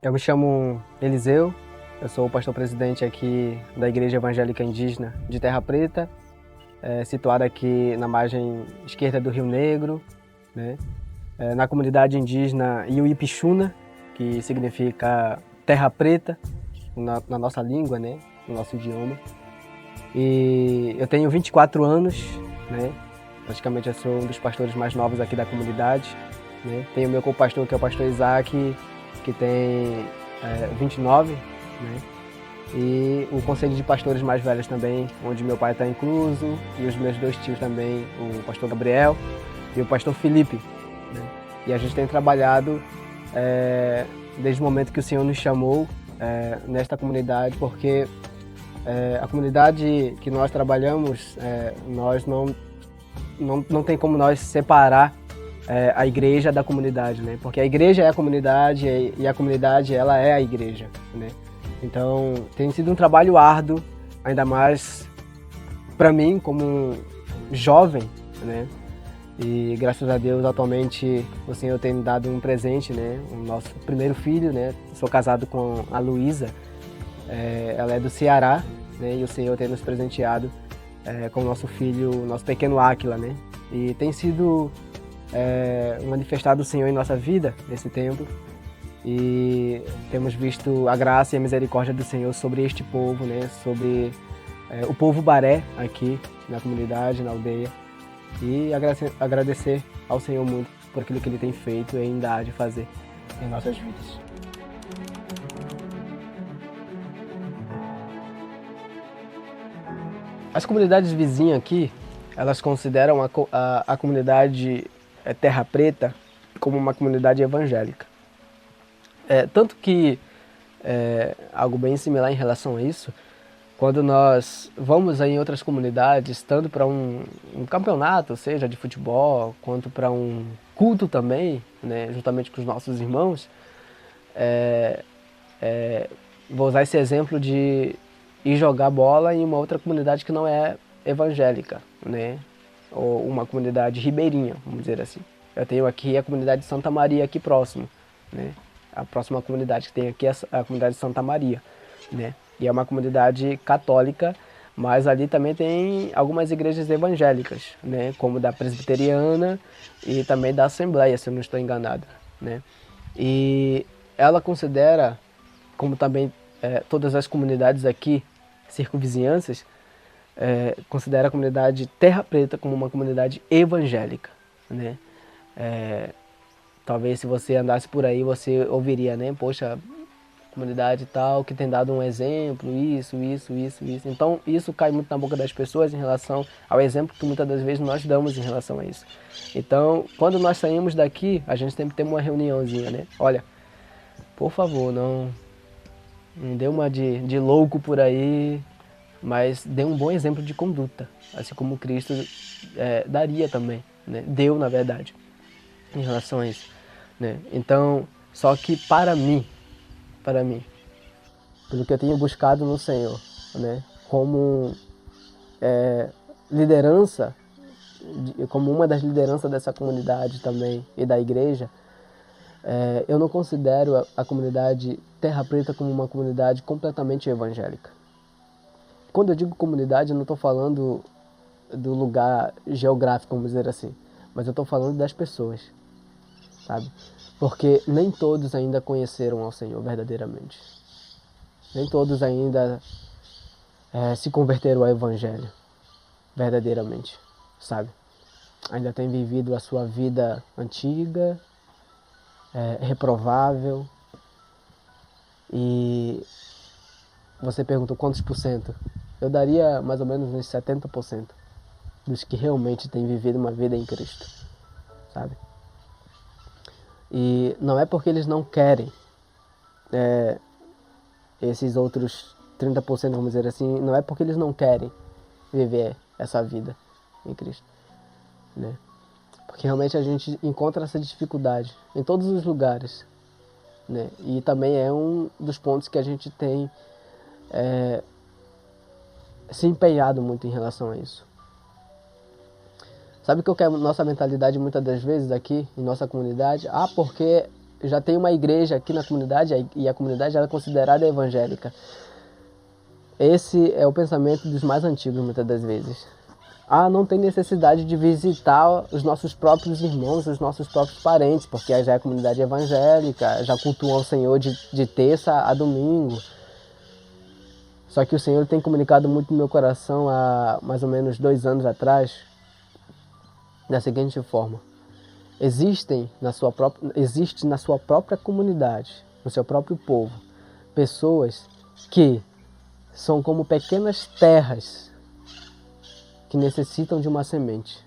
Eu me chamo Eliseu, eu sou o pastor-presidente aqui da Igreja Evangélica Indígena de Terra Preta, situada aqui na margem esquerda do Rio Negro, né? Na comunidade indígena Iuipixuna, que significa Terra Preta, na nossa língua, né? No nosso idioma. E eu tenho 24 anos, né? Praticamente eu sou um dos pastores mais novos aqui da comunidade, né? Tenho o meu co-pastor, que é o pastor Isaac, que tem 29, né? E o conselho de pastores mais velhos também, onde meu pai está incluso, e os meus dois tios também, o pastor Gabriel e o pastor Felipe, né? E a gente tem trabalhado desde o momento que o Senhor nos chamou nesta comunidade, porque a comunidade que nós trabalhamos, nós não tem como nós separar a igreja da comunidade, né? Porque a igreja é a comunidade e a comunidade ela é a igreja, né? Então tem sido um trabalho árduo, ainda mais para mim como jovem, né? E graças a Deus atualmente o Senhor tem me dado um presente, né? O nosso primeiro filho, né? Sou casado com a Luísa, ela é do Ceará, né? E o Senhor tem nos presenteado com o nosso filho, nosso pequeno Áquila, né? E tem sido manifestado o Senhor em nossa vida nesse tempo, e temos visto a graça e a misericórdia do Senhor sobre este povo, né? Sobre o povo Baré aqui na comunidade, na aldeia, e agradecer ao Senhor muito por aquilo que Ele tem feito e ainda há de fazer em nossas vidas. As comunidades vizinhas aqui, elas consideram a comunidade Terra Preta como uma comunidade evangélica. Tanto que, algo bem similar em relação a isso, quando nós vamos em outras comunidades, tanto para um campeonato, seja de futebol, quanto para um culto também, né, juntamente com os nossos irmãos, vou usar esse exemplo de ir jogar bola em uma outra comunidade que não é evangélica, né, ou uma comunidade ribeirinha, vamos dizer assim. Eu tenho aqui a comunidade de Santa Maria aqui próximo, né? A próxima comunidade que tem aqui é a comunidade de Santa Maria, né? E é uma comunidade católica, mas ali também tem algumas igrejas evangélicas, né? Como da Presbiteriana e também da Assembleia, se eu não estou enganado, né? E ela considera, como também todas as comunidades aqui, circunvizinhanças, considera a comunidade Terra Preta como uma comunidade evangélica, né? Talvez se você andasse por aí, você ouviria, né? Poxa, comunidade tal, que tem dado um exemplo, isso. Então, isso cai muito na boca das pessoas em relação ao exemplo que muitas das vezes nós damos em relação a isso. Então, quando nós saímos daqui, a gente sempre tem uma reuniãozinha, né? Olha, por favor, não dê uma de louco por aí, mas dê um bom exemplo de conduta, assim como Cristo daria também, né? Deu, na verdade, em relação a isso, né? Então, só que para mim, pelo que eu tenho buscado no Senhor, né? Como liderança, como uma das lideranças dessa comunidade também e da igreja, eu não considero a comunidade Terra Preta como uma comunidade completamente evangélica. Quando eu digo comunidade, eu não estou falando do lugar geográfico, vamos dizer assim, mas eu estou falando das pessoas, sabe? Porque nem todos ainda conheceram ao Senhor verdadeiramente. Nem todos ainda se converteram ao Evangelho verdadeiramente, sabe? Ainda têm vivido a sua vida antiga, reprovável. E você perguntou quantos por cento? Eu daria mais ou menos uns 70% dos que realmente têm vivido uma vida em Cristo, sabe? E não é porque eles não querem esses outros 30%, vamos dizer assim, não é porque eles não querem viver essa vida em Cristo, né? Porque realmente a gente encontra essa dificuldade em todos os lugares, né? E também é um dos pontos que a gente tem se empenhado muito em relação a isso. Sabe o que é nossa mentalidade muitas das vezes aqui em nossa comunidade? Porque já tem uma igreja aqui na comunidade e a comunidade ela é considerada evangélica. Esse é o pensamento dos mais antigos, muitas das vezes. Não tem necessidade de visitar os nossos próprios irmãos, os nossos próprios parentes, porque já é comunidade evangélica, já cultuam o Senhor de terça a domingo. Só que o Senhor tem comunicado muito no meu coração há mais ou menos 2 anos atrás, da seguinte forma. Existe na sua própria comunidade, no seu próprio povo, pessoas que são como pequenas terras que necessitam de uma semente.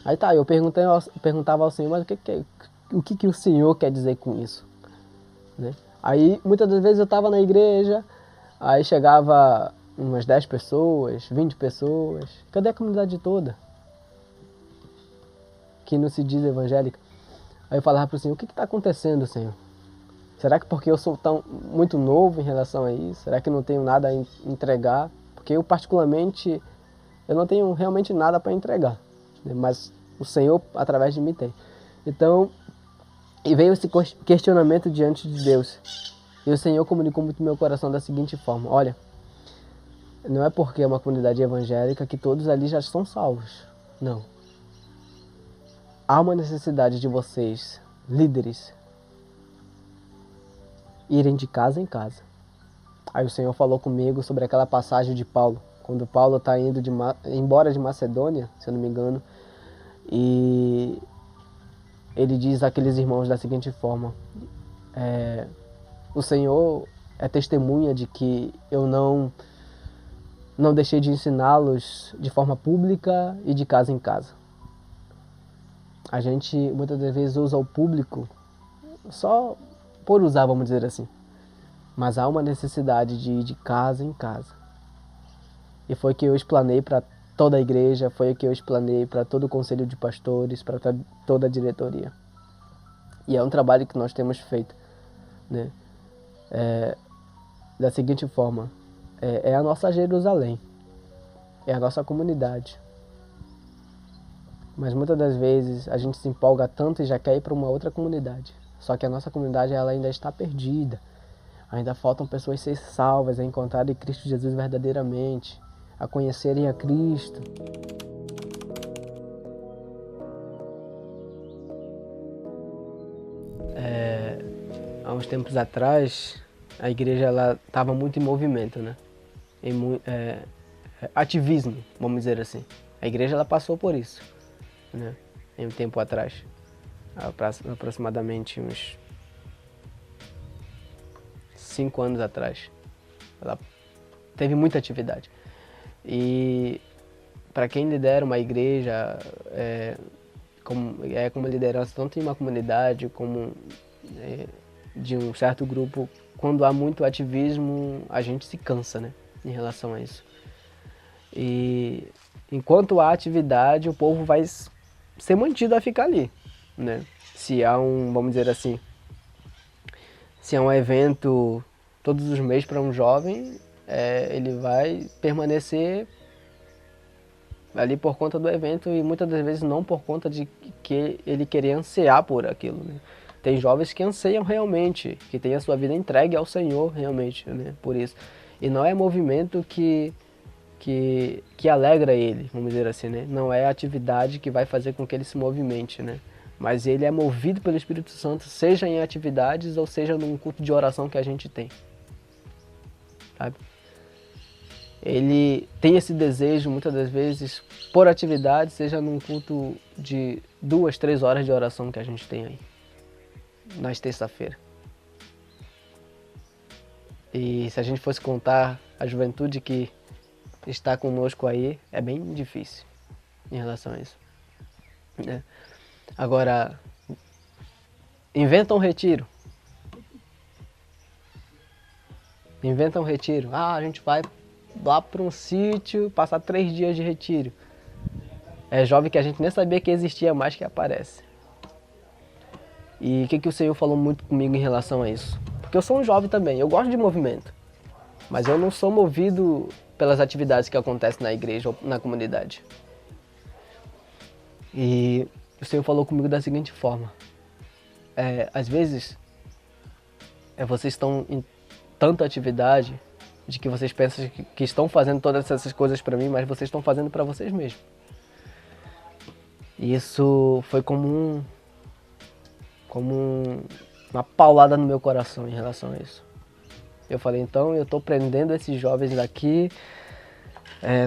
Aí tá, eu perguntava ao Senhor, mas o que o Senhor quer dizer com isso? Né? Aí muitas das vezes eu estava na igreja, aí chegava umas 10 pessoas, 20 pessoas. Cadê a comunidade toda? Que não se diz evangélica. Aí eu falava para o Senhor, o que está acontecendo, Senhor? Será que porque eu sou muito novo em relação a isso? Será que eu não tenho nada a entregar? Porque eu particularmente, eu não tenho realmente nada para entregar. Né? Mas o Senhor, através de mim, tem. Então, e veio esse questionamento diante de Deus. E o Senhor comunicou muito no meu coração da seguinte forma. Olha, não é porque é uma comunidade evangélica que todos ali já estão salvos. Não. Há uma necessidade de vocês, líderes, irem de casa em casa. Aí o Senhor falou comigo sobre aquela passagem de Paulo, quando Paulo está indo embora de Macedônia, se eu não me engano, e ele diz àqueles irmãos da seguinte forma, o Senhor é testemunha de que eu não deixei de ensiná-los de forma pública e de casa em casa. A gente muitas das vezes usa o público só por usar, vamos dizer assim. Mas há uma necessidade de ir de casa em casa. E foi o que eu explanei para toda a igreja, foi o que eu explanei para todo o conselho de pastores, para toda a diretoria. E é um trabalho que nós temos feito, né? Da seguinte forma, é a nossa Jerusalém, é a nossa comunidade. Mas muitas das vezes a gente se empolga tanto e já quer ir para uma outra comunidade. Só que a nossa comunidade ela ainda está perdida. Ainda faltam pessoas ser salvas, a encontrarem Cristo Jesus verdadeiramente, a conhecerem a Cristo. Há uns tempos atrás, a igreja estava muito em movimento, né? Ativismo, vamos dizer assim. A igreja ela passou por isso, né? Em um tempo atrás, aproximadamente uns 5 anos atrás. Ela teve muita atividade. E para quem lidera uma igreja, como liderança tanto em uma comunidade como de um certo grupo, quando há muito ativismo, a gente se cansa, né, em relação a isso. E enquanto há atividade, o povo vai ser mantido a ficar ali, né? Se há vamos dizer assim, se há um evento todos os meses para um jovem, ele vai permanecer ali por conta do evento e muitas das vezes não por conta de que ele querer ansiar por aquilo, né? Tem jovens que anseiam realmente, que têm a sua vida entregue ao Senhor realmente, né? Por isso. E não é movimento que alegra ele, vamos dizer assim, né? Não é a atividade que vai fazer com que ele se movimente, né? Mas ele é movido pelo Espírito Santo, seja em atividades ou seja num culto de oração que a gente tem. Sabe? Ele tem esse desejo, muitas das vezes, por atividade, seja num culto de 2, 3 horas de oração que a gente tem aí, nas terça-feira. E se a gente fosse contar a juventude que está conosco aí, é bem difícil em relação a isso, né? Agora, inventa um retiro. Inventa um retiro. A gente vai lá para um sítio, passar 3 dias de retiro. É jovem que a gente nem sabia que existia mais que aparece. E o que o Senhor falou muito comigo em relação a isso? Porque eu sou um jovem também, eu gosto de movimento. Mas eu não sou movido pelas atividades que acontecem na igreja ou na comunidade. E o Senhor falou comigo da seguinte forma. às vezes, vocês estão em tanta atividade de que vocês pensam que estão fazendo todas essas coisas para mim, mas vocês estão fazendo para vocês mesmos. E isso foi como uma paulada no meu coração em relação a isso. Eu falei, então eu estou prendendo esses jovens daqui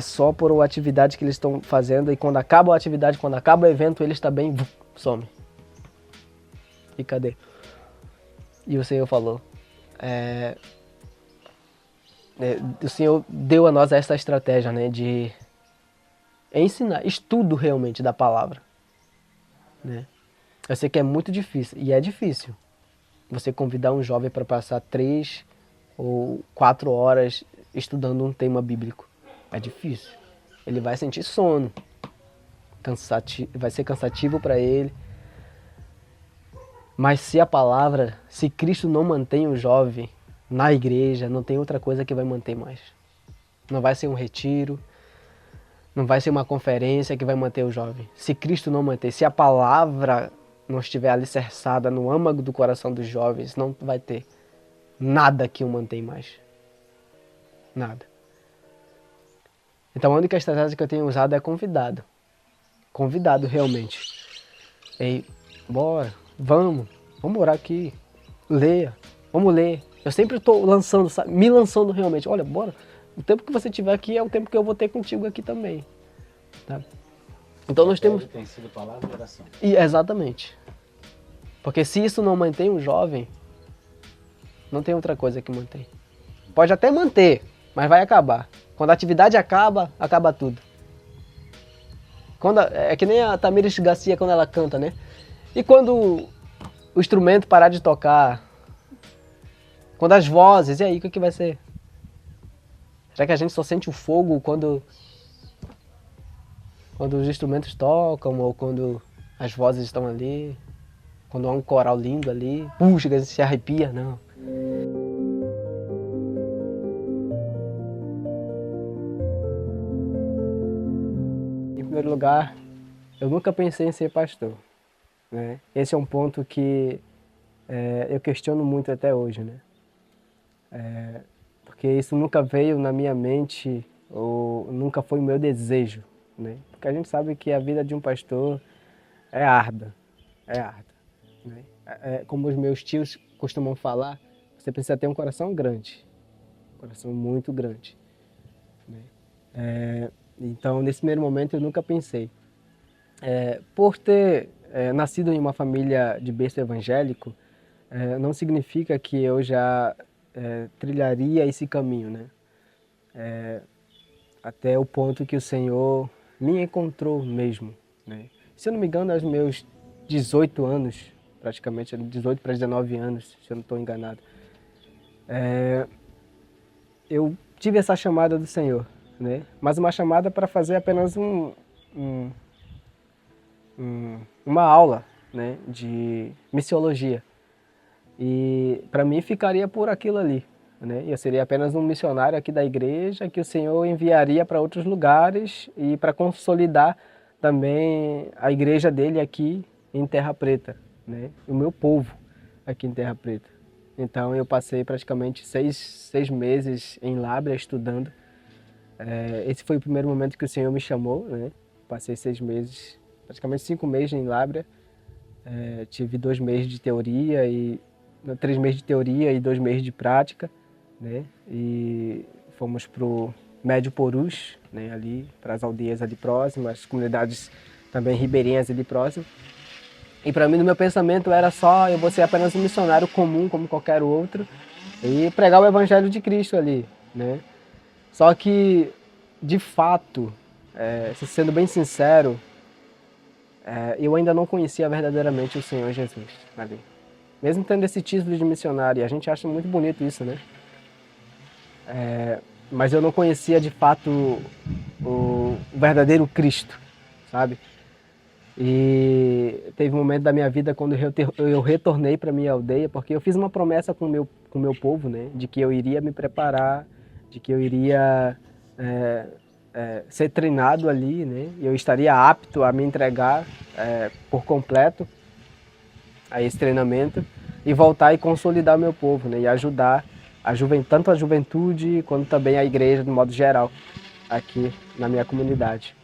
só por uma atividade que eles estão fazendo, e quando acaba a atividade, quando acaba o evento, eles também somem. E cadê? E o Senhor falou, o Senhor deu a nós essa estratégia, né, de ensinar, estudo realmente da palavra, né? Eu sei que é muito difícil, e é difícil você convidar um jovem para passar 3 ou 4 horas estudando um tema bíblico. É difícil. Ele vai sentir sono, vai ser cansativo para ele. Mas se Cristo não mantém o jovem na igreja, não tem outra coisa que vai manter mais. Não vai ser um retiro, não vai ser uma conferência que vai manter o jovem. Se Cristo não manter, se a palavra não estiver alicerçada no âmago do coração dos jovens, não vai ter nada que o mantém mais. Nada. Então a única estratégia que eu tenho usado é convidado. Convidado realmente. Ei, bora, vamos orar aqui. Leia, vamos ler. Eu sempre estou lançando, me lançando realmente. Olha, bora. O tempo que você tiver aqui é o tempo que eu vou ter contigo aqui também. Tá? Então nós temos... Tem sido palavra e oração. Exatamente. Porque se isso não mantém um jovem, não tem outra coisa que mantém. Pode até manter, mas vai acabar. Quando a atividade acaba, acaba tudo. É que nem a Tamires Garcia quando ela canta, né? E quando o instrumento parar de tocar, quando as vozes, e aí, o que vai ser? Será que a gente só sente o fogo quando os instrumentos tocam, ou quando as vozes estão ali, quando há um coral lindo ali? Puxa, se arrepia? Não. Em primeiro lugar, eu nunca pensei em ser pastor, né? Esse é um ponto que eu questiono muito até hoje, né? Porque isso nunca veio na minha mente, ou nunca foi o meu desejo, né? Porque a gente sabe que a vida de um pastor é árdua, né? Como os meus tios costumam falar, você precisa ter um coração grande, um coração muito grande, né? Então, nesse primeiro momento, eu nunca pensei. Por ter nascido em uma família de berço evangélico, não significa que eu já trilharia esse caminho, né? Até o ponto que o Senhor me encontrou mesmo, né? Se eu não me engano, aos meus 18 anos, praticamente 18 para 19 anos, se eu não estou enganado, eu tive essa chamada do Senhor, né? Mas uma chamada para fazer apenas uma aula, né, de missiologia. E para mim ficaria por aquilo ali, né? Eu seria apenas um missionário aqui da igreja que o Senhor enviaria para outros lugares e para consolidar também a igreja dele aqui em Terra Preta, né? O meu povo aqui em Terra Preta. Então eu passei praticamente seis meses em Lábrea estudando. Esse foi o primeiro momento que o Senhor me chamou, né? Passei 6 meses, praticamente 5 meses em Lábrea. Tive 2 meses de teoria e 3 meses de teoria e 2 meses de prática, né? E fomos para o Médio Porus, né? Ali para as aldeias ali próximas, as comunidades também ribeirinhas ali próximas. E para mim, no meu pensamento, era só eu vou ser apenas um missionário comum, como qualquer outro, e pregar o Evangelho de Cristo ali, né? Só que, de fato, sendo bem sincero, eu ainda não conhecia verdadeiramente o Senhor Jesus ali. Mesmo tendo esse título de missionário, e a gente acha muito bonito isso, né? Mas eu não conhecia de fato o verdadeiro Cristo, sabe? E teve um momento da minha vida quando eu retornei para minha aldeia, porque eu fiz uma promessa com o meu povo, né? De que eu iria me preparar, de que eu iria ser treinado ali, né? E eu estaria apto a me entregar por completo. a esse treinamento e voltar e consolidar o meu povo, né? E ajudar tanto a juventude quanto também a igreja de modo geral aqui na minha comunidade.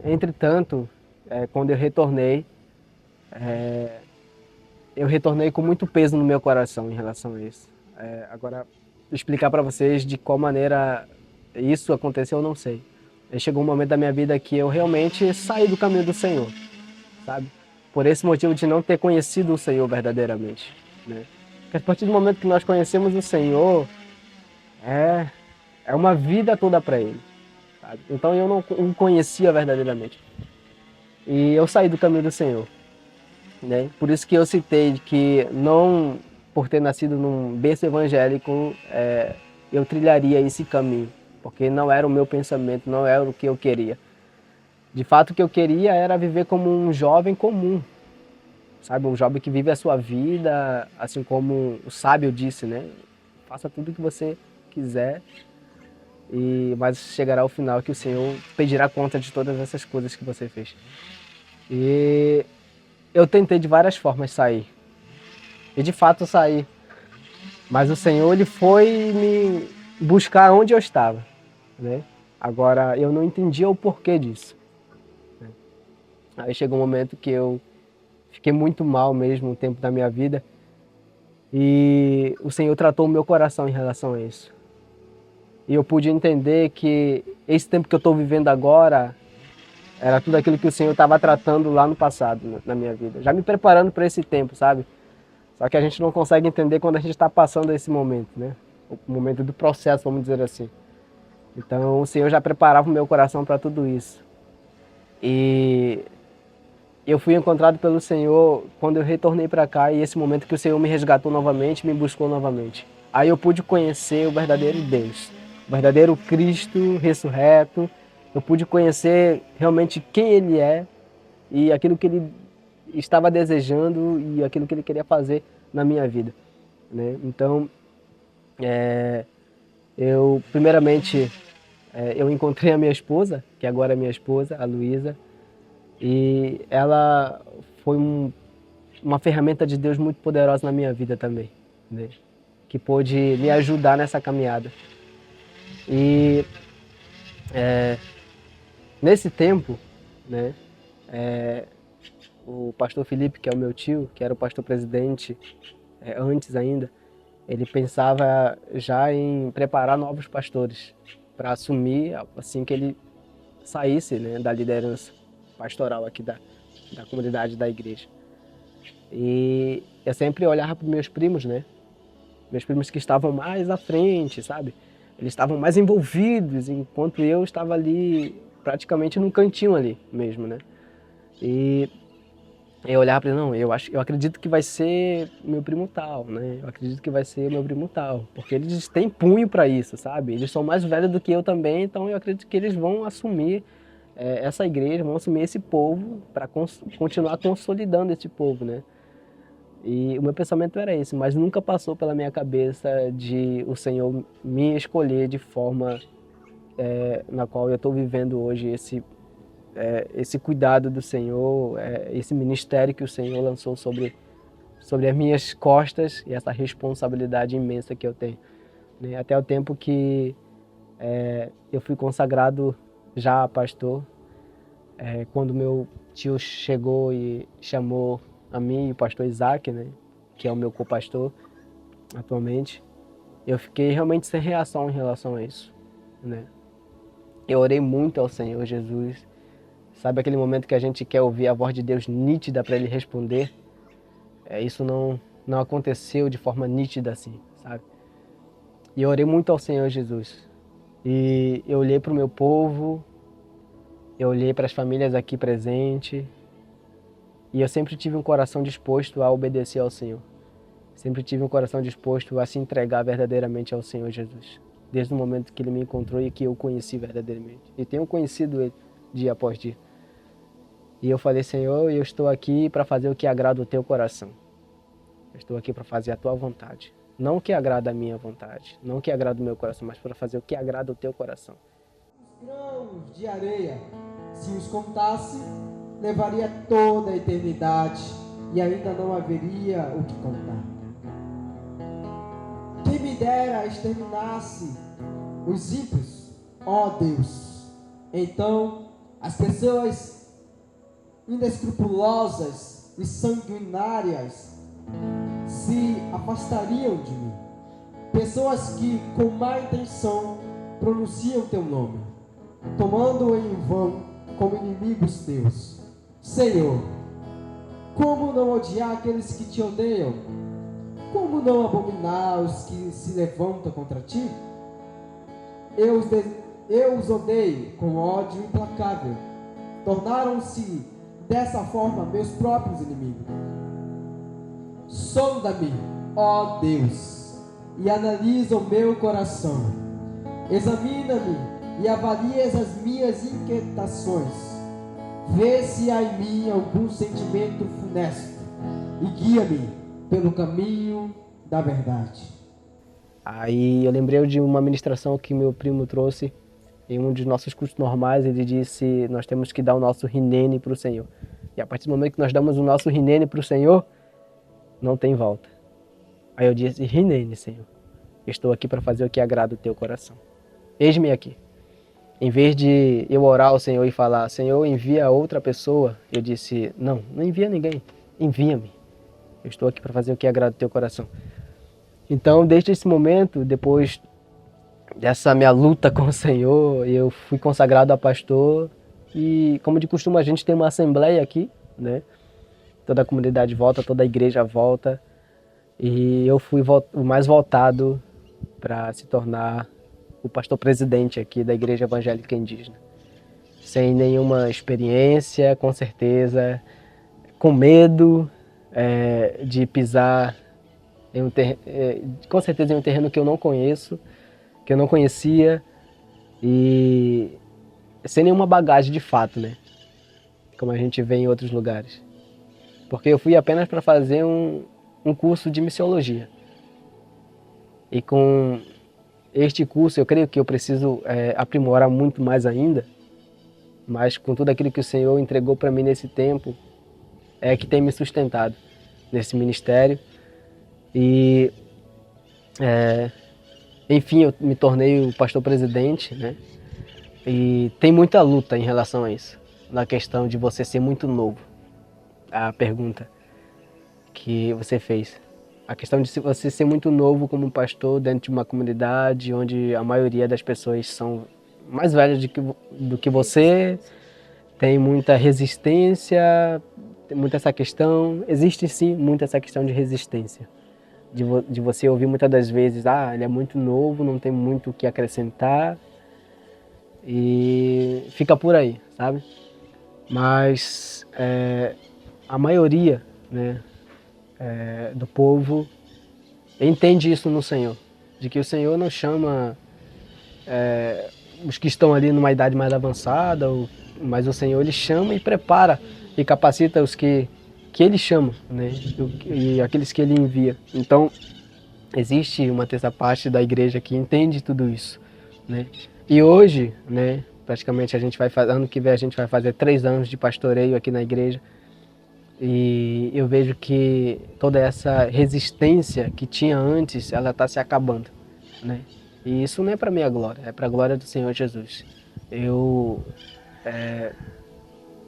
Entretanto, quando eu retornei com muito peso no meu coração em relação a isso. Agora, explicar para vocês de qual maneira isso aconteceu, eu não sei. Chegou um momento da minha vida que eu realmente saí do caminho do Senhor, sabe? Por esse motivo de não ter conhecido o Senhor verdadeiramente, né? Porque a partir do momento que nós conhecemos o Senhor, é uma vida toda para Ele, sabe? Então eu não o conhecia verdadeiramente. E eu saí do caminho do Senhor, né? Por isso que eu citei que não, por ter nascido num berço evangélico, eu trilharia esse caminho, porque não era o meu pensamento, não era o que eu queria. De fato, o que eu queria era viver como um jovem comum, sabe? Um jovem que vive a sua vida, assim como o sábio disse, né? Faça tudo o que você quiser, mas chegará o final que o Senhor pedirá conta de todas essas coisas que você fez. E eu tentei de várias formas sair. E de fato eu saí. Mas o Senhor, Ele foi me buscar onde eu estava, né? Agora, eu não entendia o porquê disso. Aí chegou um momento que eu fiquei muito mal mesmo, um tempo da minha vida. E o Senhor tratou o meu coração em relação a isso. E eu pude entender que esse tempo que eu estou vivendo agora era tudo aquilo que o Senhor estava tratando lá no passado, na minha vida. Já me preparando para esse tempo, sabe? Só que a gente não consegue entender quando a gente está passando esse momento, né? O momento do processo, vamos dizer assim. Então o Senhor já preparava o meu coração para tudo isso. E eu fui encontrado pelo Senhor quando eu retornei para cá, e esse momento que o Senhor me resgatou novamente, me buscou novamente. Aí eu pude conhecer o verdadeiro Deus, o verdadeiro Cristo ressurreto. Eu pude conhecer realmente quem Ele é e aquilo que Ele estava desejando e aquilo que Ele queria fazer na minha vida, né? Então, primeiramente, eu encontrei a minha esposa, que agora é minha esposa, a Luísa, e ela foi uma ferramenta de Deus muito poderosa na minha vida também, né? Que pôde me ajudar nessa caminhada. E nesse tempo, né, o pastor Felipe, que é o meu tio, que era o pastor presidente antes ainda, ele pensava já em preparar novos pastores para assumir assim que ele saísse, né, da liderança pastoral aqui da comunidade da igreja. E eu sempre olhava para meus primos, né? Meus primos que estavam mais à frente, sabe? Eles estavam mais envolvidos, enquanto eu estava ali praticamente num cantinho ali mesmo, né? E eu olhava para ele, não, eu acredito que vai ser meu primo tal, né? Eu acredito que vai ser meu primo tal, porque eles têm punho para isso, sabe? Eles são mais velhos do que eu também, então eu acredito que eles vão assumir essa igreja, vão assumir esse povo para continuar consolidando esse povo, né? E o meu pensamento era esse, mas nunca passou pela minha cabeça de o Senhor me escolher de forma na qual eu estou vivendo hoje esse cuidado do Senhor, esse ministério que o Senhor lançou sobre as minhas costas e essa responsabilidade imensa que eu tenho, né? Até o tempo que eu fui consagrado já a pastor, quando meu tio chegou e chamou a mim e o pastor Isaac, né, que é o meu co-pastor atualmente, eu fiquei realmente sem reação em relação a isso, né? Eu orei muito ao Senhor Jesus. Sabe aquele momento que a gente quer ouvir a voz de Deus nítida para Ele responder? Isso não aconteceu de forma nítida assim, sabe? E eu orei muito ao Senhor Jesus. E eu olhei para o meu povo, eu olhei para as famílias aqui presentes, e eu sempre tive um coração disposto a obedecer ao Senhor. Sempre tive um coração disposto a se entregar verdadeiramente ao Senhor Jesus. Desde o momento que Ele me encontrou e que eu o conheci verdadeiramente. E tenho conhecido Ele dia após dia. E eu falei, Senhor, eu estou aqui para fazer o que agrada o Teu coração. Eu estou aqui para fazer a Tua vontade. Não o que agrada a minha vontade, não o que agrada o meu coração, mas para fazer o que agrada o Teu coração. Os grãos de areia, se os contasse, levaria toda a eternidade e ainda não haveria o que contar. Quem me dera exterminasse os ímpios, ó Deus. Então as pessoas inescrupulosas e sanguinárias se afastariam de mim. Pessoas que com má intenção pronunciam teu nome, tomando-o em vão como inimigos teus. Senhor, como não odiar aqueles que te odeiam? Como não abominar os que se levantam contra ti? Eu os odeio com ódio implacável. Tornaram-se dessa forma meus próprios inimigos. Sonda-me, ó Deus, e analisa o meu coração. Examina-me e avalias as minhas inquietações. Vê se há em mim algum sentimento funesto e guia-me pelo caminho da verdade. Aí eu lembrei de uma ministração que meu primo trouxe em um dos nossos cursos normais. Ele disse: nós temos que dar o nosso rinene para o Senhor. E a partir do momento que nós damos o nosso rinene para o Senhor, não tem volta. Aí eu disse: rinene, Senhor, estou aqui para fazer o que agrada o teu coração. Eis-me aqui. Em vez de eu orar ao Senhor e falar: Senhor, envia outra pessoa, eu disse: não envia ninguém, envia-me. Eu estou aqui para fazer o que agrada o teu coração. Então, desde esse momento, depois dessa minha luta com o Senhor, eu fui consagrado a pastor. E, como de costume, a gente tem uma assembleia aqui, né? Toda a comunidade volta, toda a igreja volta. E eu fui o mais voltado para se tornar o pastor presidente aqui da Igreja Evangélica Indígena. Sem nenhuma experiência, com certeza, com medo de pisar em com certeza em um terreno que eu não conheço, que eu não conhecia, e sem nenhuma bagagem de fato, né? Como a gente vê em outros lugares. Porque eu fui apenas para fazer um curso de missiologia. E com este curso eu creio que eu preciso aprimorar muito mais ainda, mas com tudo aquilo que o Senhor entregou para mim nesse tempo, é que tem me sustentado nesse ministério. E enfim, eu me tornei o pastor presidente, né? E tem muita luta em relação a isso, na questão de você ser muito novo. A pergunta que você fez, a questão de você ser muito novo como pastor dentro de uma comunidade onde a maioria das pessoas são mais velhas do que você, tem muita resistência, tem muita essa questão, existe sim muita essa questão de resistência. De você ouvir muitas das vezes: ele é muito novo, não tem muito o que acrescentar, e fica por aí, sabe? Mas a maioria, né, do povo entende isso no Senhor, de que o Senhor não chama os que estão ali numa idade mais avançada, mas o Senhor ele chama e prepara e capacita os que Ele chama, né? E aqueles que Ele envia. Então, existe uma terça parte da igreja que entende tudo isso, né? E hoje, né, praticamente ano que vem a gente vai fazer 3 anos de pastoreio aqui na igreja. E eu vejo que toda essa resistência que tinha antes, ela está se acabando, né? E isso não é para minha glória, é para a glória do Senhor Jesus. Eu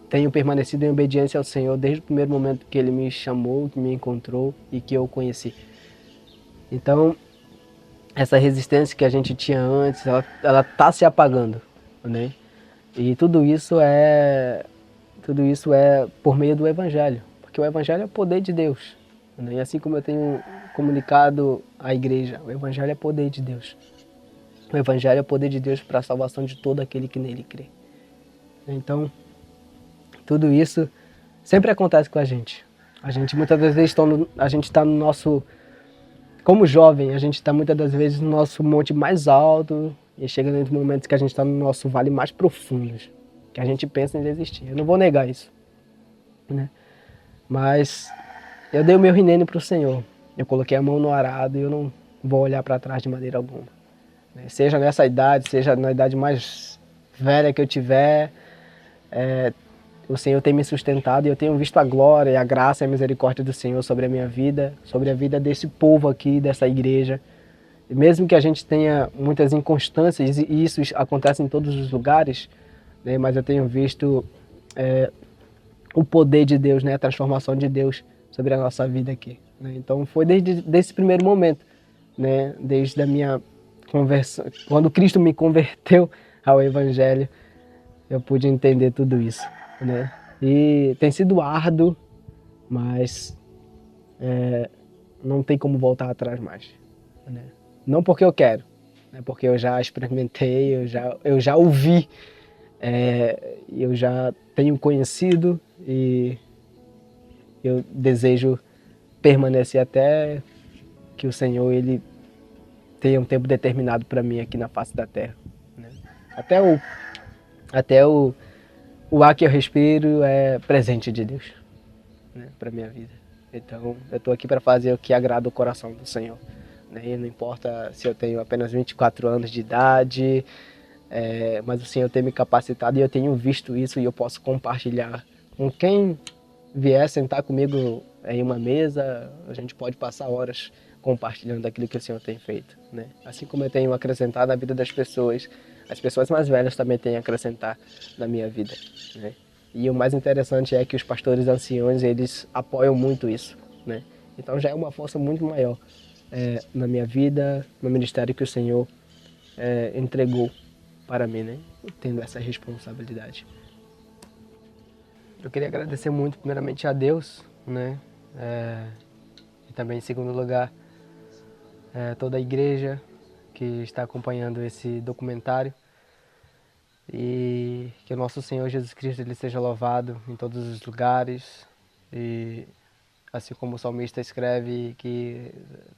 tenho permanecido em obediência ao Senhor desde o primeiro momento que Ele me chamou, que me encontrou e que eu o conheci. Então, essa resistência que a gente tinha antes, ela está se apagando, né? E tudo isso é por meio do Evangelho, porque o Evangelho é o poder de Deus, né? E assim como eu tenho comunicado à igreja, o Evangelho é poder de Deus. O Evangelho é o poder de Deus para a salvação de todo aquele que nele crê. Então, tudo isso sempre acontece com a gente. A gente muitas das vezes está no nosso, como jovem, a gente está muitas das vezes no nosso monte mais alto e chega nos momentos que a gente está no nosso vale mais profundo, que a gente pensa em desistir. Eu não vou negar isso, né? Mas eu dei o meu rinene para o Senhor. Eu coloquei a mão no arado e eu não vou olhar para trás de maneira alguma. Seja nessa idade, seja na idade mais velha que eu tiver, o Senhor tem me sustentado e eu tenho visto a glória, a graça e a misericórdia do Senhor sobre a minha vida, sobre a vida desse povo aqui, dessa igreja. E mesmo que a gente tenha muitas inconstâncias, e isso acontece em todos os lugares, né, mas eu tenho visto o poder de Deus, né, a transformação de Deus sobre a nossa vida aqui. Né? Então foi desde esse primeiro momento, né, desde a minha conversão, quando Cristo me converteu ao Evangelho, eu pude entender tudo isso. Né? E tem sido árduo, mas não tem como voltar atrás mais. Né? Não porque eu quero, né? Porque eu já experimentei, eu já ouvi, eu já tenho conhecido e eu desejo permanecer até que o Senhor ele tenha um tempo determinado para mim aqui na face da terra. Né? Até o ar que eu respiro é presente de Deus, né, para minha vida. Então eu estou aqui para fazer o que agrada o coração do Senhor. Né? E não importa se eu tenho apenas 24 anos de idade, mas o Senhor tem me capacitado e eu tenho visto isso e eu posso compartilhar com quem vier sentar comigo em uma mesa. A gente pode passar horas compartilhando aquilo que o Senhor tem feito. Né? Assim como eu tenho acrescentado na vida das pessoas, as pessoas mais velhas também têm a acrescentar na minha vida. Né? E o mais interessante é que os pastores anciões, eles apoiam muito isso. Né? Então já é uma força muito maior na minha vida, no ministério que o Senhor entregou para mim, né? Tendo essa responsabilidade. Eu queria agradecer muito primeiramente a Deus, né? E também em segundo lugar toda a igreja que está acompanhando esse documentário. E que o nosso Senhor Jesus Cristo ele seja louvado em todos os lugares. E assim como o salmista escreve que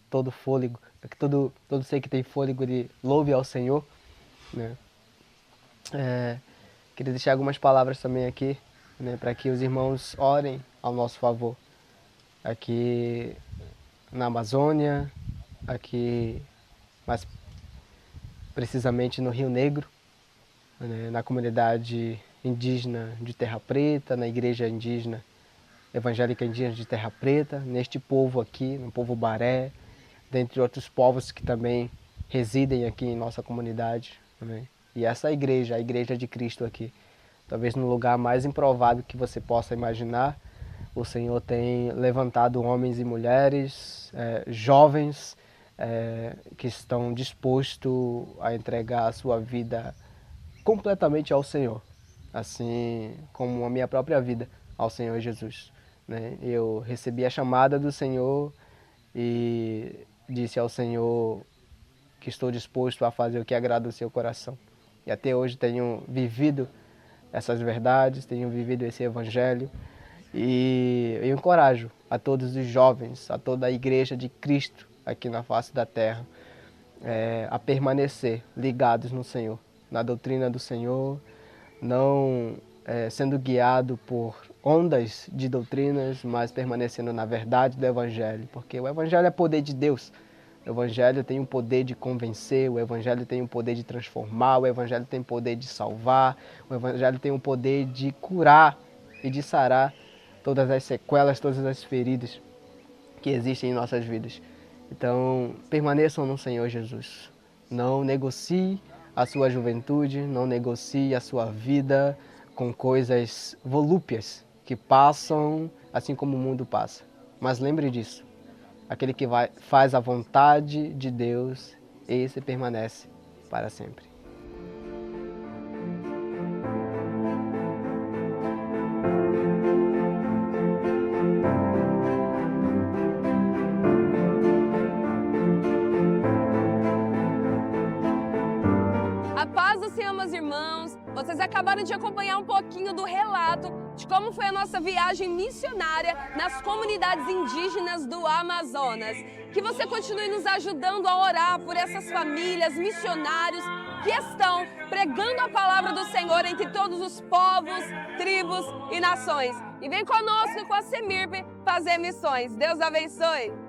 todo fôlego, que todo ser que tem fôlego ele louve ao Senhor. Né? Queria deixar algumas palavras também aqui, né, para que os irmãos orem ao nosso favor. Aqui na Amazônia, aqui mais precisamente no Rio Negro, né, na comunidade indígena de Terra Preta, na igreja indígena, evangélica indígena de Terra Preta, neste povo aqui, no povo Baré, dentre outros povos que também residem aqui em nossa comunidade. Né? E essa igreja, a Igreja de Cristo aqui, talvez no lugar mais improvável que você possa imaginar, o Senhor tem levantado homens e mulheres, jovens, que estão dispostos a entregar a sua vida completamente ao Senhor, assim como a minha própria vida ao Senhor Jesus. Né? Eu recebi a chamada do Senhor e disse ao Senhor que estou disposto a fazer o que agrada o seu coração. E até hoje tenho vivido essas verdades, tenho vivido esse evangelho e eu encorajo a todos os jovens, a toda a igreja de Cristo aqui na face da terra, a permanecer ligados no Senhor, na doutrina do Senhor, não sendo guiado por ondas de doutrinas, mas permanecendo na verdade do Evangelho, porque o Evangelho é poder de Deus. O Evangelho tem o poder de convencer, o Evangelho tem o poder de transformar, o Evangelho tem o poder de salvar, o Evangelho tem o poder de curar e de sarar todas as sequelas, todas as feridas que existem em nossas vidas. Então, permaneçam no Senhor Jesus. Não negocie a sua juventude, não negocie a sua vida com coisas volúpias que passam assim como o mundo passa. Mas lembre disso, aquele que faz a vontade de Deus, esse permanece para sempre. A paz do Senhor, meus irmãos. Vocês acabaram de acompanhar um pouquinho do relato de como foi a nossa viagem missionária nas comunidades indígenas do Amazonas. Que você continue nos ajudando a orar por essas famílias, missionários que estão pregando a palavra do Senhor entre todos os povos, tribos e nações. E vem conosco com a Semirp fazer missões. Deus abençoe!